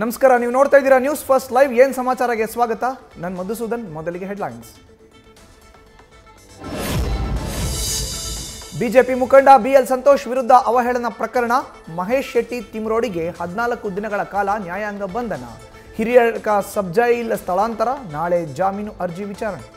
ನಮಸ್ಕಾರ, ನೀವು ನೋಡ್ತಾ ಇದ್ದೀರಾ ನ್ಯೂಸ್ ಫಸ್ಟ್ ಲೈವ್. ಏನು ಸಮಾಚಾರಕ್ಕೆ ಸ್ವಾಗತ. ನಾನು ಮಧುಸೂದನ್. ಮೊದಲಿಗೆ ಹೆಡ್ಲೈನ್ಸ್. ಬಿಜೆಪಿ ಮುಖಂಡ ಬಿಎಲ್ ಸಂತೋಷ್ ವಿರುದ್ಧ ಅವಹೇಳನ ಪ್ರಕರಣ. ಮಹೇಶ್ ಶೆಟ್ಟಿ ತಿಮ್ರೋಡಿಗೆ 14 ದಿನಗಳ ಕಾಲ ನ್ಯಾಯಾಂಗ ಬಂಧನ. ಹಿರಿಯಡ್ಕ ಸಬ್ ಜೈಲ್ ಸ್ಥಳಾಂತರ. ನಾಳೆ ಜಾಮೀನು ಅರ್ಜಿ ವಿಚಾರಣೆ.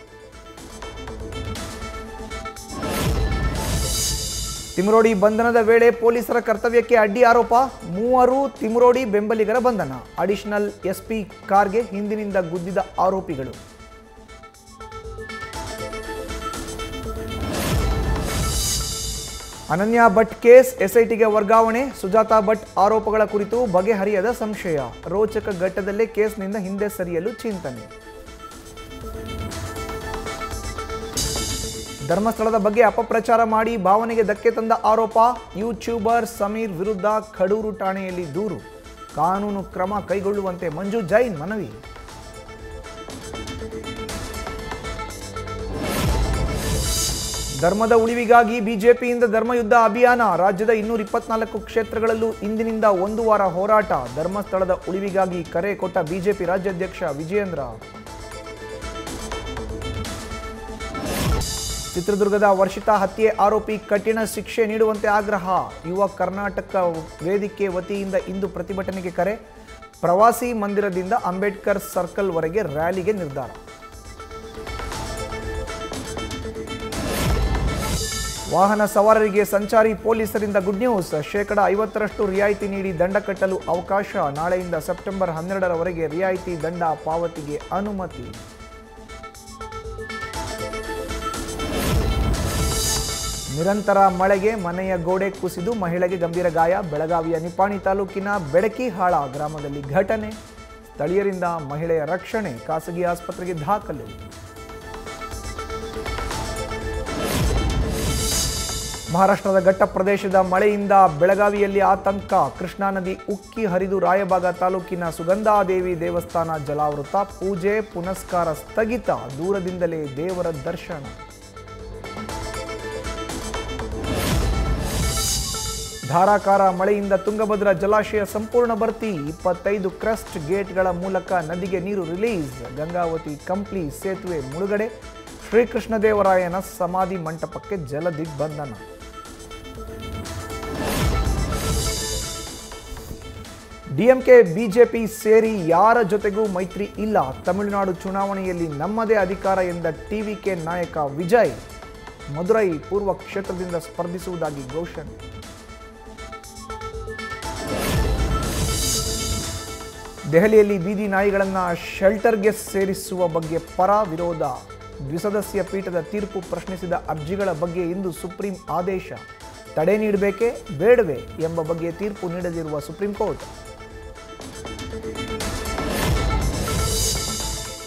ತಿಮ್ರೋಡಿ ಬಂಧನದ ವೇಳೆ ಪೊಲೀಸರ ಕರ್ತವ್ಯಕ್ಕೆ ಅಡ್ಡಿ ಆರೋಪ. 3 ತಿಮ್ರೋಡಿ ಬೆಂಬಲಿಗರ ಬಂಧನ. ಅಡಿಷನಲ್ ಎಸ್ಪಿ ಕಾರ್ಗೆ ಹಿಂದಿನಿಂದ ಗುದ್ದಿದ ಆರೋಪಿಗಳು. ಅನನ್ಯ ಭಟ್ ಕೇಸ್ ಎಸ್ಐಟಿಗೆ ವರ್ಗಾವಣೆ. ಸುಜಾತಾ ಭಟ್ ಆರೋಪಗಳ ಕುರಿತು ಬಗೆಹರಿಯದ ಸಂಶಯ. ರೋಚಕ ಘಟ್ಟದಲ್ಲೇ ಕೇಸ್ನಿಂದ ಹಿಂದೆ ಸರಿಯಲು ಚಿಂತನೆ. ಧರ್ಮಸ್ಥಳದ ಬಗ್ಗೆ ಅಪಪ್ರಚಾರ ಮಾಡಿ ಭಾವನೆಗೆ ಧಕ್ಕೆ ತಂದ ಆರೋಪ. ಯೂಟ್ಯೂಬರ್ ಸಮೀರ್ ವಿರುದ್ಧ ಕಡೂರು ಠಾಣೆಯಲ್ಲಿ ದೂರು. ಕಾನೂನು ಕ್ರಮ ಕೈಗೊಳ್ಳುವಂತೆ ಮಂಜು ಜೈನ್ ಮನವಿ. ಧರ್ಮದ ಉಳಿವಿಗಾಗಿ ಬಿಜೆಪಿಯಿಂದ ಧರ್ಮಯುದ್ಧ ಅಭಿಯಾನ. ರಾಜ್ಯದ 224 ಕ್ಷೇತ್ರಗಳಲ್ಲೂ ಇಂದಿನಿಂದ 1 ವಾರ ಹೋರಾಟ. ಧರ್ಮಸ್ಥಳದ ಉಳಿವಿಗಾಗಿ ಕರೆ ಕೊಟ್ಟ ಬಿಜೆಪಿ ರಾಜ್ಯಾಧ್ಯಕ್ಷ ವಿಜಯೇಂದ್ರ. ಚಿತ್ರದುರ್ಗದ ವರ್ಷಿತಾ ಹತ್ಯೆ ಆರೋಪಿ ಕಠಿಣ ಶಿಕ್ಷೆ ನೀಡುವಂತೆ ಆಗ್ರಹ. ಯುವ ಕರ್ನಾಟಕ ವೇದಿಕೆ ವತಿಯಿಂದ ಇಂದು ಪ್ರತಿಭಟನೆಗೆ ಕರೆ. ಪ್ರವಾಸಿ ಮಂದಿರದಿಂದ ಅಂಬೇಡ್ಕರ್ ಸರ್ಕಲ್ ವರೆಗೆ ರ್ಯಾಲಿಗೆ ನಿರ್ಧಾರ. ವಾಹನ ಸವಾರರಿಗೆ ಸಂಚಾರಿ ಪೊಲೀಸರಿಂದ ಗುಡ್ ನ್ಯೂಸ್. 50% ರಿಯಾಯಿತಿ ನೀಡಿ ದಂಡ ಕಟ್ಟಲು ಅವಕಾಶ. ನಾಳೆಯಿಂದ ಸೆಪ್ಟೆಂಬರ್ 12ರವರೆಗೆ ರಿಯಾಯಿತಿ ದಂಡ ಪಾವತಿಗೆ ಅನುಮತಿ. ನಿರಂತರ ಮಳೆಗೆ ಮನೆಯ ಗೋಡೆ ಕುಸಿದು ಮಹಿಳೆಗೆ ಗಂಭೀರ ಗಾಯ. ಬೆಳಗಾವಿಯ ನಿಪಾಣಿ ತಾಲೂಕಿನ ಬೆಡಕಿಹಾಳ ಗ್ರಾಮದಲ್ಲಿ ಘಟನೆ. ಸ್ಥಳೀಯರಿಂದ ಮಹಿಳೆಯ ರಕ್ಷಣೆ. ಖಾಸಗಿ ಆಸ್ಪತ್ರೆಗೆ ದಾಖಲು. ಮಹಾರಾಷ್ಟ್ರದ ಘಟ್ಟ ಪ್ರದೇಶದ ಮಳೆಯಿಂದ ಬೆಳಗಾವಿಯಲ್ಲಿ ಆತಂಕ. ಕೃಷ್ಣಾ ನದಿ ಉಕ್ಕಿ ಹರಿದು ರಾಯಬಾಗ ತಾಲೂಕಿನ ಸುಗಂಧಾದೇವಿ ದೇವಸ್ಥಾನ ಜಲಾವೃತ. ಪೂಜೆ ಪುನಸ್ಕಾರ ಸ್ಥಗಿತ. ದೂರದಿಂದಲೇ ದೇವರ ದರ್ಶನ. ಧಾರಾಕಾರ ಮಳೆಯಿಂದ ತುಂಗಭದ್ರಾ ಜಲಾಶಯ ಸಂಪೂರ್ಣ ಭರ್ತಿ. 25 ಕ್ರಸ್ಟ್ ಗೇಟ್ಗಳ ಮೂಲಕ ನದಿಗೆ ನೀರು ರಿಲೀಸ್. ಗಂಗಾವತಿ ಕಂಪ್ಲಿ ಸೇತುವೆ ಮುಳುಗಡೆ. ಶ್ರೀಕೃಷ್ಣದೇವರಾಯನ ಸಮಾಧಿ ಮಂಟಪಕ್ಕೆ ಜಲ ದಿಗ್ಬಂಧನ. ಡಿಎಂಕೆ ಬಿಜೆಪಿ ಸೇರಿ ಯಾರ ಜೊತೆಗೂ ಮೈತ್ರಿ ಇಲ್ಲ. ತಮಿಳುನಾಡು ಚುನಾವಣೆಯಲ್ಲಿ ನಮ್ಮದೇ ಅಧಿಕಾರ ಎಂದ ಟಿವಿಕೆ ನಾಯಕ ವಿಜಯ್. ಮದುರೈ ಪೂರ್ವ ಕ್ಷೇತ್ರದಿಂದ ಸ್ಪರ್ಧಿಸುವುದಾಗಿ ಘೋಷಣೆ. ದೆಹಲಿಯಲ್ಲಿ ಬೀದಿ ನಾಯಿಗಳನ್ನು ಶೆಲ್ಟರ್ಗೆ ಸೇರಿಸುವ ಬಗ್ಗೆ ಪರ ವಿರೋಧ. ದ್ವಿಸದಸ್ಯ ಪೀಠದ ತೀರ್ಪು ಪ್ರಶ್ನಿಸಿದ ಅರ್ಜಿಗಳ ಬಗ್ಗೆ ಇಂದು ಸುಪ್ರೀಂ ಆದೇಶ. ತಡೆ ನೀಡಬೇಕೇ ಬೇಡವೇ ಎಂಬ ಬಗ್ಗೆ ತೀರ್ಪು ನೀಡದಿರುವ ಸುಪ್ರೀಂ ಕೋರ್ಟ್.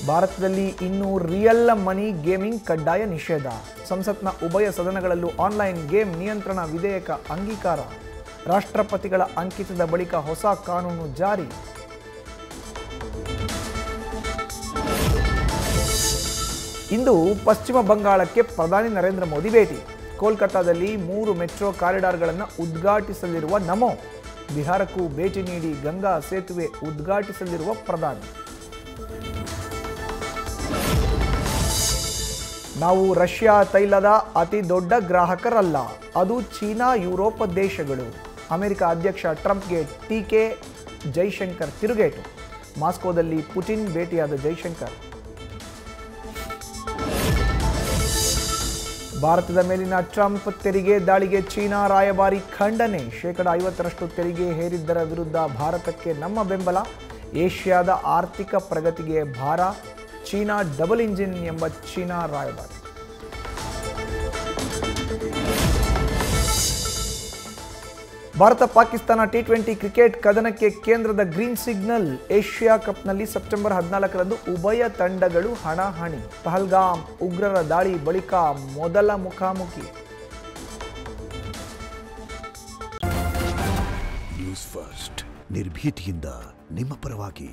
ಭಾರತದಲ್ಲಿ ಇನ್ನೂ ರಿಯಲ್ ಮನಿ ಗೇಮಿಂಗ್ ಕಡ್ಡಾಯ ನಿಷೇಧ. ಸಂಸತ್ನ ಉಭಯ ಸದನಗಳಲ್ಲೂ ಆನ್ಲೈನ್ ಗೇಮ್ ನಿಯಂತ್ರಣ ವಿಧೇಯಕ ಅಂಗೀಕಾರ. ರಾಷ್ಟ್ರಪತಿಗಳ ಅಂಕಿತದ ಬಳಿಕ ಹೊಸ ಕಾನೂನು ಜಾರಿ. ಇಂದು ಪಶ್ಚಿಮ ಬಂಗಾಳಕ್ಕೆ ಪ್ರಧಾನಿ ನರೇಂದ್ರ ಮೋದಿ ಭೇಟಿ. ಕೋಲ್ಕತ್ತಾದಲ್ಲಿ 3 ಮೆಟ್ರೋ ಕಾರಿಡಾರ್ಗಳನ್ನು ಉದ್ಘಾಟಿಸಲಿರುವ ನಮೋ. ಬಿಹಾರಕ್ಕೂ ಭೇಟಿ ನೀಡಿ ಗಂಗಾ ಸೇತುವೆ ಉದ್ಘಾಟಿಸಲಿರುವ ಪ್ರಧಾನಿ. ನಾವು ರಷ್ಯಾ ತೈಲದ ಅತಿ ದೊಡ್ಡ ಗ್ರಾಹಕರಲ್ಲ, ಅದು ಚೀನಾ ಯುರೋಪ್ ದೇಶಗಳು. ಅಮೆರಿಕ ಅಧ್ಯಕ್ಷ ಟ್ರಂಪ್ಗೆ ಟೀಕೆ. ಜೈಶಂಕರ್ ತಿರುಗೇಟು. ಮಾಸ್ಕೋದಲ್ಲಿ ಪುಟಿನ್ ಭೇಟಿಯಾದ ಜೈಶಂಕರ್. ಭಾರತದ ಮೇಲಿನ ಟ್ರಂಪ್ ತೆರಿಗೆ ದಾಳಿಗೆ ಚೀನಾ ರಾಯಭಾರಿ ಖಂಡನೆ. 50% ತೆರಿಗೆ ಹೇರಿದ್ದರ ವಿರುದ್ಧ ಭಾರತಕ್ಕೆ ನಮ್ಮ ಬೆಂಬಲ. ಏಷ್ಯಾದ ಆರ್ಥಿಕ ಪ್ರಗತಿಗೆ ಭಾರ. ಚೀನಾ ಡಬಲ್ ಇಂಜಿನ್ ಎಂಬ ಚೀನಾ ರಾಯಭಾರಿ. ಭಾರತ ಪಾಕಿಸ್ತಾನ ಟಿ20 ಕ್ರಿಕೆಟ್ ಕದನಕ್ಕೆ ಕೇಂದ್ರದ ಗ್ರೀನ್ ಸಿಗ್ನಲ್. ಏಷ್ಯಾ ಕಪ್ನಲ್ಲಿ ಸೆಪ್ಟೆಂಬರ್ 14ರಂದು ಉಭಯ ತಂಡಗಳು ಹಣಾಹಣಿ. ಪಹಲ್ಗಾಮ್ ಉಗ್ರರ ದಾಳಿ ಬಳಿಕ ಮೊದಲ ಮುಖಾಮುಖಿ. ನ್ಯೂಸ್ ಫಸ್ಟ್ ನಿರ್ಭೀತಿಯಿಂದ ನಿಮ್ಮ ಪರವಾಗಿ.